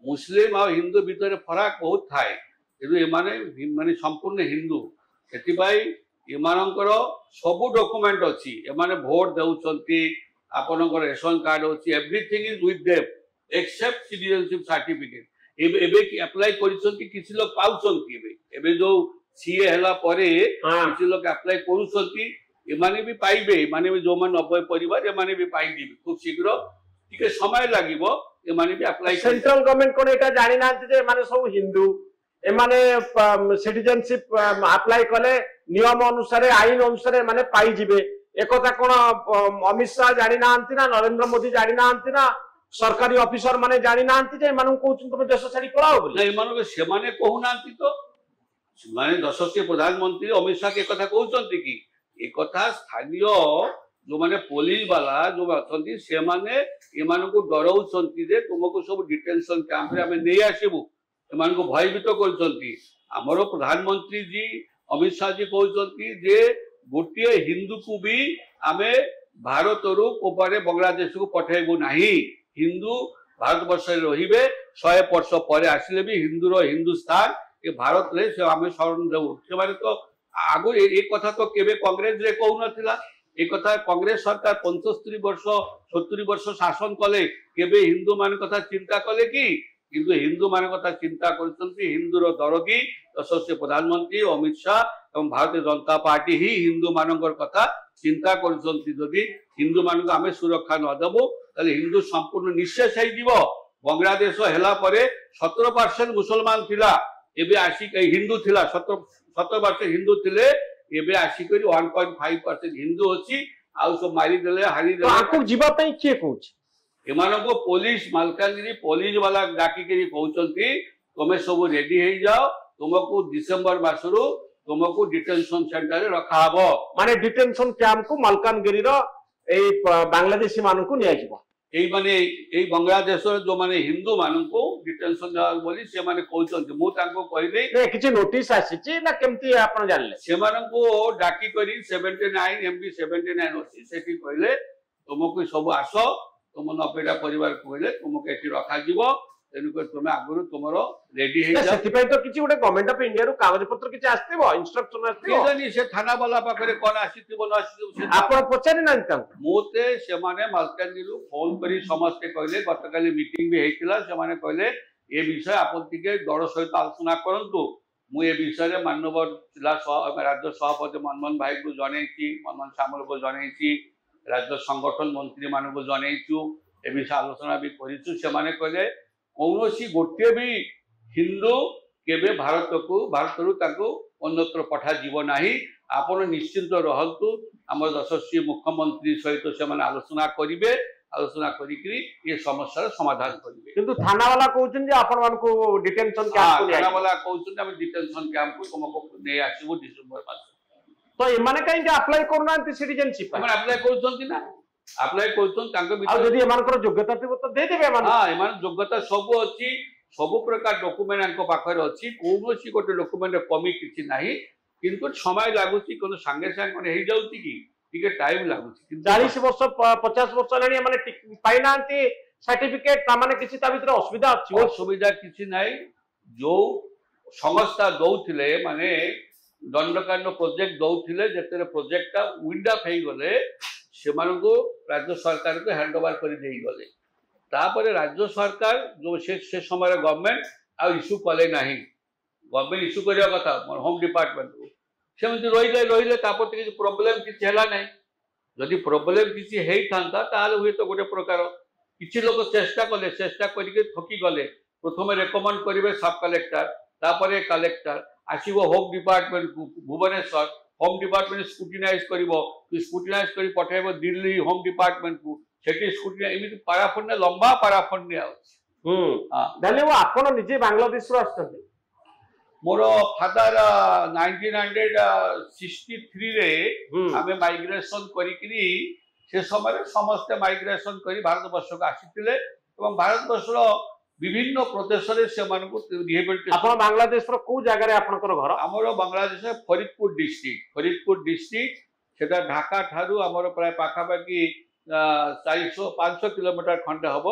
मुस्लिम और हिंदू भितर फरक बहुत थाए किंतु एमाने माने संपूर्ण हिंदू सेतिबाई एमानकर सबु डॉक्यूमेंट अछि एमाने वोट देउचंती आपनकर रेशन कार्ड अछि everything is with them except citizenship certificate एबे की अप्लाई करिसंती किछि लोग पाउचंती एबे जो सीए हला परे किछि लोग अप्लाई करूसंती एमाने भी पाइबे एमाने भी जो मन 90 परिवार एमाने भी पाइ दिबे खूब शीघ्र टिके समय लागिवो एमाने भी अप्लाई सेंट्रल गवर्नमेंट कोन एटा जानि नांती जे माने सब हिंदू एमाने सिटीजनशिप अप्लाई कले नियम अनुसार आईन अनुसार माने पाई जिबे एकता कोन अमित शाह जानि नांती ना नरेंद्र मोदी जानि नांती ना सरकारी ऑफिसर माने जानि नांती जे मानु कहउछ तुम देश छाडी पळाओ बोली नै मानु से माने कहू नांती तो माने यशस्वी प्रधानमंत्री अमित शाह के कथा कहउचंती कि ए कथा स्थानीय जो माने पुलिस वाला जो अछंती से माने एमान को डराउचंती जे तुमको सब डिटेंशन कैंप रे हमें नै आसीबू एमान को भयभीत करचंती हमरो प्रधानमंत्री जी अमित शाह जी कहउचंती जे गोटिए हिंदू को भी आमे भारत रु कोपारे बांग्लादेश को पठाइबू नाही हिंदू भारत वर्ष रहिबे 100 वर्ष परे आसिले भी हिंदू रो हिंदुस्तान ए भारत रे से आमे शरण देउ से माने तो आगु एक कथा तो केबे कांग्रेस रे कहू नथिला एक कथा कांग्रेस सरकार 75 वर्ष 70 वर्ष शासन कले केबे हिंदू मान कथा चिंता कले कि किंतु हिंदू मान कथा चिंता करछंती हिंदू रो दरदी यशस्वी प्रधानमंत्री अमित शाह एवं भारतीय जनता पार्टी ही हिंदू मानकर कथा चिंता करछंती जदि हिंदू मान को आमे सुरक्षा न देबो ताले हिंदू संपूर्ण निश्चय होई दिबो बांग्लादेश हेला परे 17% मुसलमान थिला एबे आसी हिंदू थिला 17% हिंदू थिले एबे आसी करी 1.5% हिंदू अछि आ सब मारी देले हारी देले तो आकु जीवा पई के कहउछ एमानको पुलिस मालकानगिरी पुलिस वाला डाकी के कहउचंती तुमे सब रेडी हे जाओ तुमको डिसेंबर मासरु तुमको डिटेंशन सेंटर रे रखा हबो माने डिटेंशन कैंप को मालकानगिरी रो ए बांग्लादेशी मानकु निया जिवो एई माने एई बांग्लादेश जो माने हिंदू मानकु डिटेंशन बोली से माने कहउचंती मु तांको कहिदे ने किछि नोटिस आसीछि ना केमती आपण जानले से मानकु डाकी करी 79 एमबी 79 ओसी सेठी कहले तुमको सब आसो तुम 90टा परिवार कहले तुमको एठी रखा जिवो तेनुक तुम आगुरु तुमरो रेडी हे जा सेति तो किछि गोटे गवर्नमेंट ऑफ इंडिया रो कागज पत्र किछि आस्तिबो इंस्ट्रक्शन आस्तिबो केजनी से थाना वाला पाखरे कोन आसीतिबो न आसीतिबो आपण पचारि नांता मोते से माने मालकानगिरी फोन करी समस्त कहले गतकाली मीटिंग भी हेतिला से माने कहले ए विषय आपत्ति के दड़ सहित आलोचना करंतु मु ए विषय रे माननीय जिला राज्य सभापति मनमोहन भाई को जणैछि मनमोहन सामल को जणैछि राज्य संगठन मंत्री मान को जणैछु ए विषय आलोचना भी करिछु से माने कहले कौनसी गोटे भी हिंदू केबे भारत रु ताको अन्यत्र पठा जीव नाही आपण निश्चिंत रहंतु हमर यशस्वी मुख्यमंत्री सहित से माने आलोचना करिवे आलोचना करिकरी ये समस्या समाधान करिवे किंतु थाना वाला कहउछन जे आपण मान को डिटेंशन कैंप को थाना वाला कहउछन हम डिटेंशन कैंप को तुमको नै आसीबो डिसेंबर मास तो एमाने काई अप्लाई करनांती सिटीजनशिप हम अप्लाई करछंती ना अप्लाई करछन तांको आ जदी एमानकर योग्यता थिबो तो दे देबे एमान हां एमान योग्यता सब अछि सब प्रकार डॉक्यूमेंट आंको पाखरे अछि कोनोसी गोटे डॉक्यूमेंट कमी किछि नाही किंतु समय लागुछि कोनो संगे संग कोन हे जाउछि कि टिके टाइम लागुछि 40 वर्ष 50 वर्ष लानी माने पाई नांती सर्टिफिकेट ता माने किछि ता भीतर असुविधा अछि असुविधा किछि नाही जो संस्था दउथिले माने दंडकांड प्रोजेक्ट दउथिले जेतरे प्रोजेक्टटा विंड अप हे गले सेमानको राज्य सरकार को हैंड ओवर कर देई गले तापर राज्य सरकार जो से समय गवर्नमेंट आ इश्यू कले नाही गवर्नमेंट इश्यू करिया कथा होम डिपार्टमेंट को सेमति रहिले तापर किछि प्रॉब्लम किछि हला नाही जदि प्रॉब्लम किछि हेई थांता ताले हुए तो गोटे प्रकार किछि लोक चेष्टा करिके थकी गले प्रथम रेकमेंड करिवे सब कलेक्टर तापर कलेक्टर आसीबो होम डिपार्टमेंट को भुवनेश्वर होम डिपार्टमेंट स्क्रूटिनाइज करिवो स्क्रूटिनाइज करी पठाइबो दिल्ली होम डिपार्टमेंट को सेठी स्क्रूटिनाइज एमिति पाराफन्य लंबा पाराफन्य अछि हां धन्यवाद आपण निजे बांग्लादेश रो आछथि मोर फादर 1963 रे हमें माइग्रेशन करिकरी से समय समस्त माइग्रेशन करी भारत वर्ष को आसीतिले एवं भारत वर्ष रो विभिन्न प्रदेश रे से मानको रिहेबिलिटेशन आपण बांग्लादेश रो को जगह रे आपनकर घर हमरो बांग्लादेश फरीदपुर डिस्ट्रिक्ट सेटा ढाका ठारू हमरो प्राय पाखा पाखी 400-500 किलोमीटर खंडे हबो